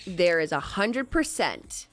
there is 100%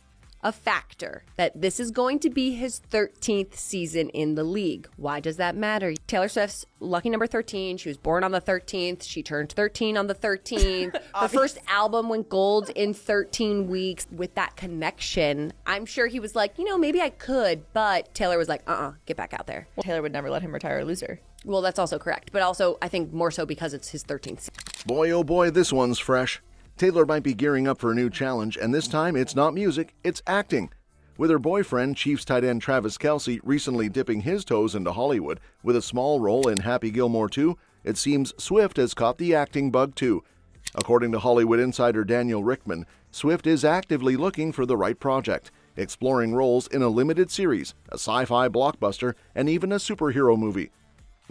a factor that this is going to be his 13th season in the league. Why does that matter? Taylor Swift's lucky number 13. She was born on the 13th. She turned 13 on the 13th. Her first album went gold in 13 weeks. With that connection, I'm sure he was like, maybe I could, but Taylor was like, get back out there. Well, Taylor would never let him retire a loser. Well, that's also correct. But also, I think more so because it's his 13th season. Boy, oh boy, this one's fresh. Taylor might be gearing up for a new challenge, and this time it's not music, it's acting. With her boyfriend, Chiefs tight end Travis Kelce, recently dipping his toes into Hollywood with a small role in Happy Gilmore 2, it seems Swift has caught the acting bug too. According to Hollywood insider Daniel Richtman, Swift is actively looking for the right project, exploring roles in a limited series, a sci-fi blockbuster, and even a superhero movie.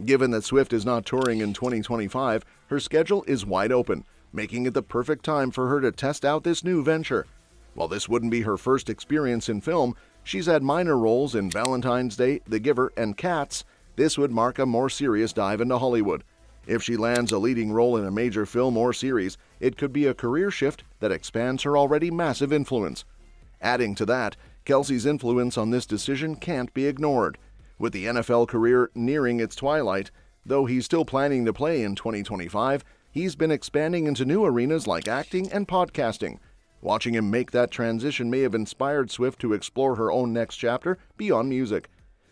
Given that Swift is not touring in 2025, her schedule is wide open, making it the perfect time for her to test out this new venture. While this wouldn't be her first experience in film, she's had minor roles in Valentine's Day, The Giver, and Cats. This would mark a more serious dive into Hollywood. If she lands a leading role in a major film or series, it could be a career shift that expands her already massive influence. Adding to that, Kelce's influence on this decision can't be ignored. With the NFL career nearing its twilight, though he's still planning to play in 2025, he's been expanding into new arenas like acting and podcasting. Watching him make that transition may have inspired Swift to explore her own next chapter beyond music.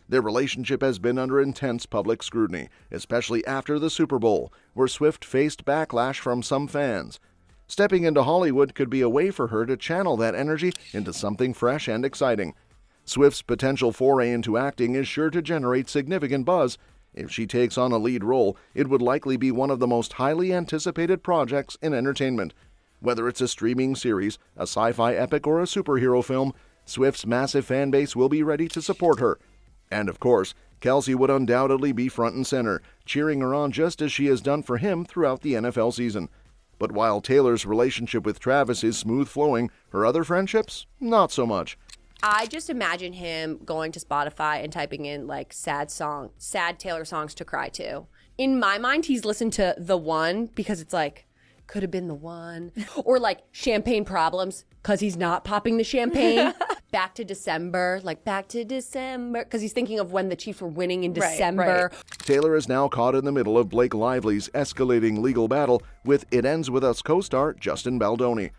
Their relationship has been under intense public scrutiny, especially after the Super Bowl, where Swift faced backlash from some fans. Stepping into Hollywood could be a way for her to channel that energy into something fresh and exciting. Swift's potential foray into acting is sure to generate significant buzz. If she takes on a lead role, it would likely be one of the most highly anticipated projects in entertainment. Whether it's a streaming series, a sci-fi epic, or a superhero film, Swift's massive fan base will be ready to support her. And of course, Kelce would undoubtedly be front and center, cheering her on just as she has done for him throughout the NFL season. But while Taylor's relationship with Travis is smooth flowing, her other friendships, not so much. I just imagine him going to Spotify and typing in sad Taylor songs to cry to. In my mind, he's listened to The One because it's could have been the one. Or Champagne Problems because he's not popping the champagne. Back to December, because he's thinking of when the Chiefs were winning in December. Right. Taylor is now caught in the middle of Blake Lively's escalating legal battle with It Ends With Us co-star Justin Baldoni.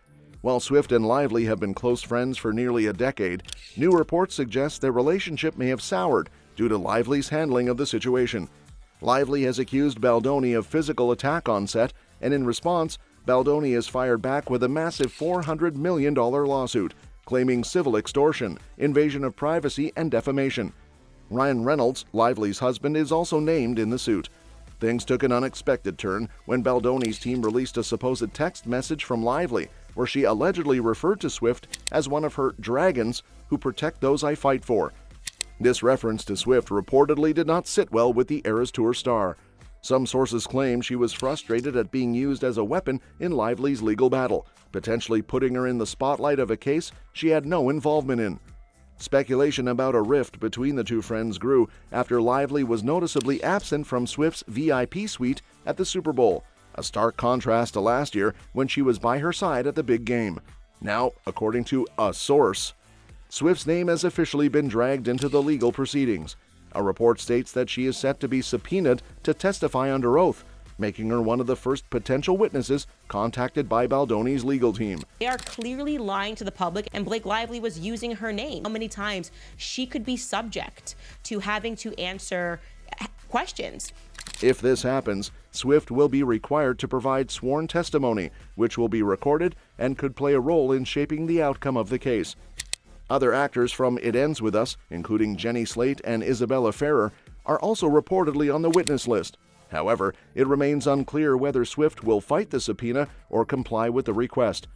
While Swift and Lively have been close friends for nearly a decade, new reports suggest their relationship may have soured due to Lively's handling of the situation. Lively has accused Baldoni of physical attack on set, and in response, Baldoni has fired back with a massive $400 million lawsuit, claiming civil extortion, invasion of privacy, and defamation. Ryan Reynolds, Lively's husband, is also named in the suit. Things took an unexpected turn when Baldoni's team released a supposed text message from Lively, where she allegedly referred to Swift as one of her dragons who protect those I fight for. This reference to Swift reportedly did not sit well with the Eras Tour star. Some sources claim she was frustrated at being used as a weapon in Lively's legal battle, potentially putting her in the spotlight of a case she had no involvement in. Speculation about a rift between the two friends grew after Lively was noticeably absent from Swift's VIP suite at the Super Bowl, a stark contrast to last year when she was by her side at the big game. Now, according to a source, Swift's name has officially been dragged into the legal proceedings. A report states that she is set to be subpoenaed to testify under oath, making her one of the first potential witnesses contacted by Baldoni's legal team. They are clearly lying to the public, and Blake Lively was using her name. How many times she could be subject to having to answer questions? If this happens, Swift will be required to provide sworn testimony, which will be recorded and could play a role in shaping the outcome of the case. Other actors from It Ends With Us, including Jenny Slate and Isabella Ferrer, are also reportedly on the witness list. However, it remains unclear whether Swift will fight the subpoena or comply with the request.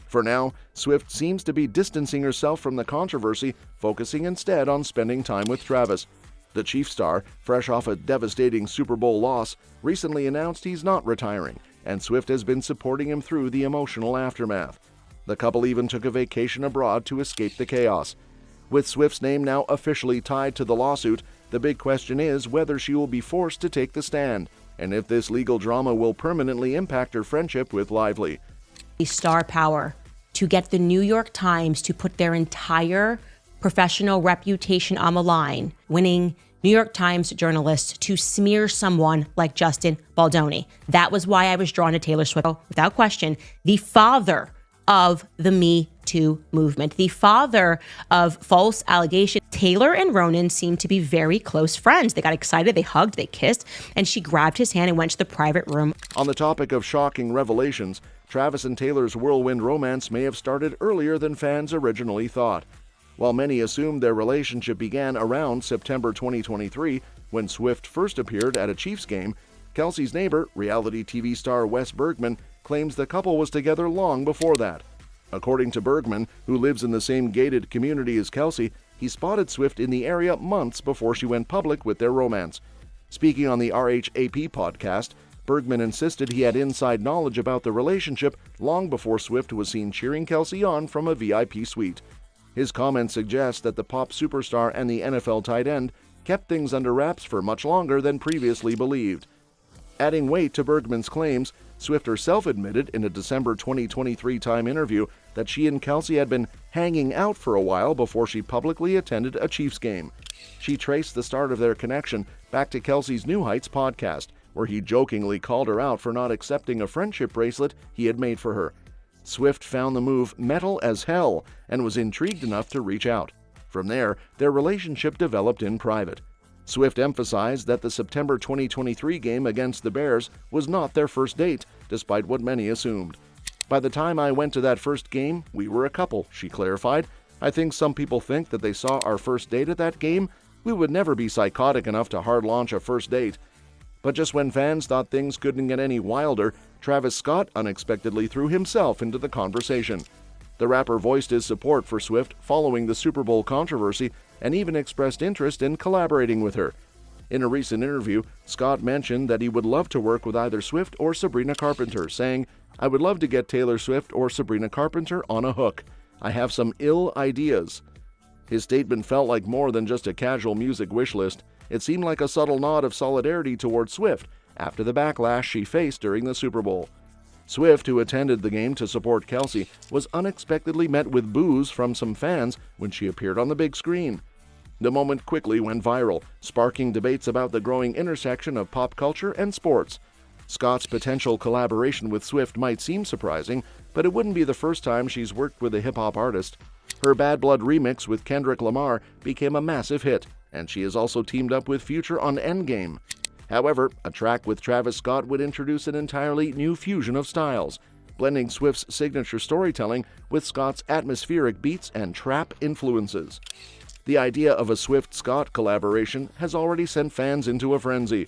For now, Swift seems to be distancing herself from the controversy, focusing instead on spending time with Travis. The Chiefs star, fresh off a devastating Super Bowl loss, recently announced he's not retiring, and Swift has been supporting him through the emotional aftermath. The couple even took a vacation abroad to escape the chaos. With Swift's name now officially tied to the lawsuit, the big question is whether she will be forced to take the stand, and if this legal drama will permanently impact her friendship with Lively. Star power to get the New York Times to put their entire professional reputation on the line, winning New York Times journalists to smear someone like Justin Baldoni. That was why I was drawn to Taylor Swift. Without question, the father of the Me Too movement, the father of false allegations. Taylor and Ronan seemed to be very close friends. They got excited, they hugged, they kissed, and she grabbed his hand and went to the private room. On the topic of shocking revelations, Travis and Taylor's whirlwind romance may have started earlier than fans originally thought. While many assumed their relationship began around September 2023, when Swift first appeared at a Chiefs game, Kelce's neighbor, reality TV star Wes Bergman, claims the couple was together long before that. According to Bergman, who lives in the same gated community as Kelce, he spotted Swift in the area months before she went public with their romance. Speaking on the RHAP podcast, Bergman insisted he had inside knowledge about the relationship long before Swift was seen cheering Kelce on from a VIP suite. His comments suggest that the pop superstar and the NFL tight end kept things under wraps for much longer than previously believed. Adding weight to Bergman's claims, Swift herself admitted in a December 2023 Time interview that she and Kelce had been hanging out for a while before she publicly attended a Chiefs game. She traced the start of their connection back to Kelce's New Heights podcast, where he jokingly called her out for not accepting a friendship bracelet he had made for her. Swift found the move metal as hell and was intrigued enough to reach out. From there, their relationship developed in private. Swift emphasized that the September 2023 game against the Bears was not their first date, despite what many assumed. "By the time I went to that first game, we were a couple," she clarified. "I think some people think that they saw our first date at that game. We would never be psychotic enough to hard launch a first date." But just when fans thought things couldn't get any wilder, Travis Scott unexpectedly threw himself into the conversation. The rapper voiced his support for Swift following the Super Bowl controversy and even expressed interest in collaborating with her. In a recent interview, Scott mentioned that he would love to work with either Swift or Sabrina Carpenter, saying, "I would love to get Taylor Swift or Sabrina Carpenter on a hook. I have some ill ideas." His statement felt like more than just a casual music wish list. It seemed like a subtle nod of solidarity toward Swift after the backlash she faced during the Super Bowl. Swift, who attended the game to support Kelce, was unexpectedly met with boos from some fans when she appeared on the big screen. The moment quickly went viral, sparking debates about the growing intersection of pop culture and sports. Scott's potential collaboration with Swift might seem surprising, but it wouldn't be the first time she's worked with a hip-hop artist. Her Bad Blood remix with Kendrick Lamar became a massive hit, and she has also teamed up with Future on Endgame. However, a track with Travis Scott would introduce an entirely new fusion of styles, blending Swift's signature storytelling with Scott's atmospheric beats and trap influences. The idea of a Swift-Scott collaboration has already sent fans into a frenzy.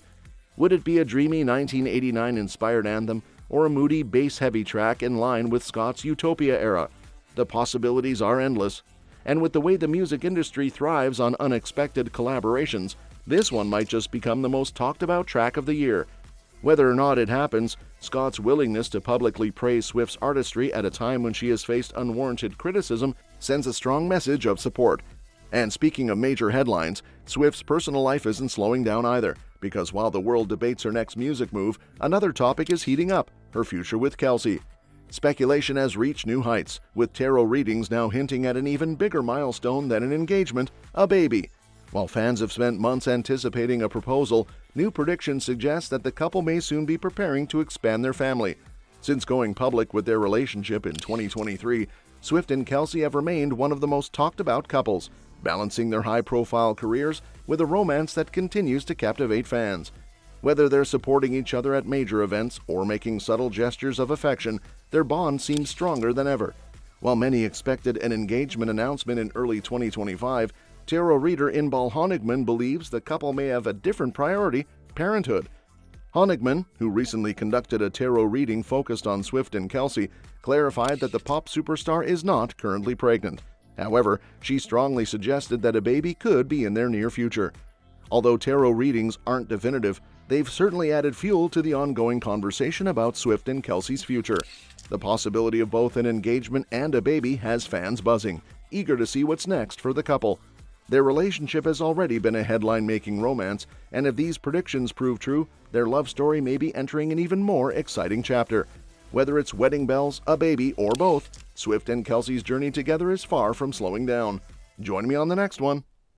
Would it be a dreamy 1989-inspired anthem or a moody bass-heavy track in line with Scott's Utopia era? The possibilities are endless, and with the way the music industry thrives on unexpected collaborations, this one might just become the most talked-about track of the year. Whether or not it happens, Scott's willingness to publicly praise Swift's artistry at a time when she has faced unwarranted criticism sends a strong message of support. And speaking of major headlines, Swift's personal life isn't slowing down either, because while the world debates her next music move, another topic is heating up: her future with Kelce. Speculation has reached new heights, with tarot readings now hinting at an even bigger milestone than an engagement: a baby. While fans have spent months anticipating a proposal, new predictions suggest that the couple may soon be preparing to expand their family. Since going public with their relationship in 2023, Swift and Kelce have remained one of the most talked-about couples, balancing their high-profile careers with a romance that continues to captivate fans. Whether they're supporting each other at major events or making subtle gestures of affection, their bond seems stronger than ever. While many expected an engagement announcement in early 2025, tarot reader Inbal Honigman believes the couple may have a different priority: parenthood. Honigman, who recently conducted a tarot reading focused on Swift and Kelce, clarified that the pop superstar is not currently pregnant. However, she strongly suggested that a baby could be in their near future. Although tarot readings aren't definitive, they've certainly added fuel to the ongoing conversation about Swift and Kelce's future. The possibility of both an engagement and a baby has fans buzzing, eager to see what's next for the couple. Their relationship has already been a headline-making romance, and if these predictions prove true, their love story may be entering an even more exciting chapter. Whether it's wedding bells, a baby, or both, Swift and Kelce's journey together is far from slowing down. Join me on the next one.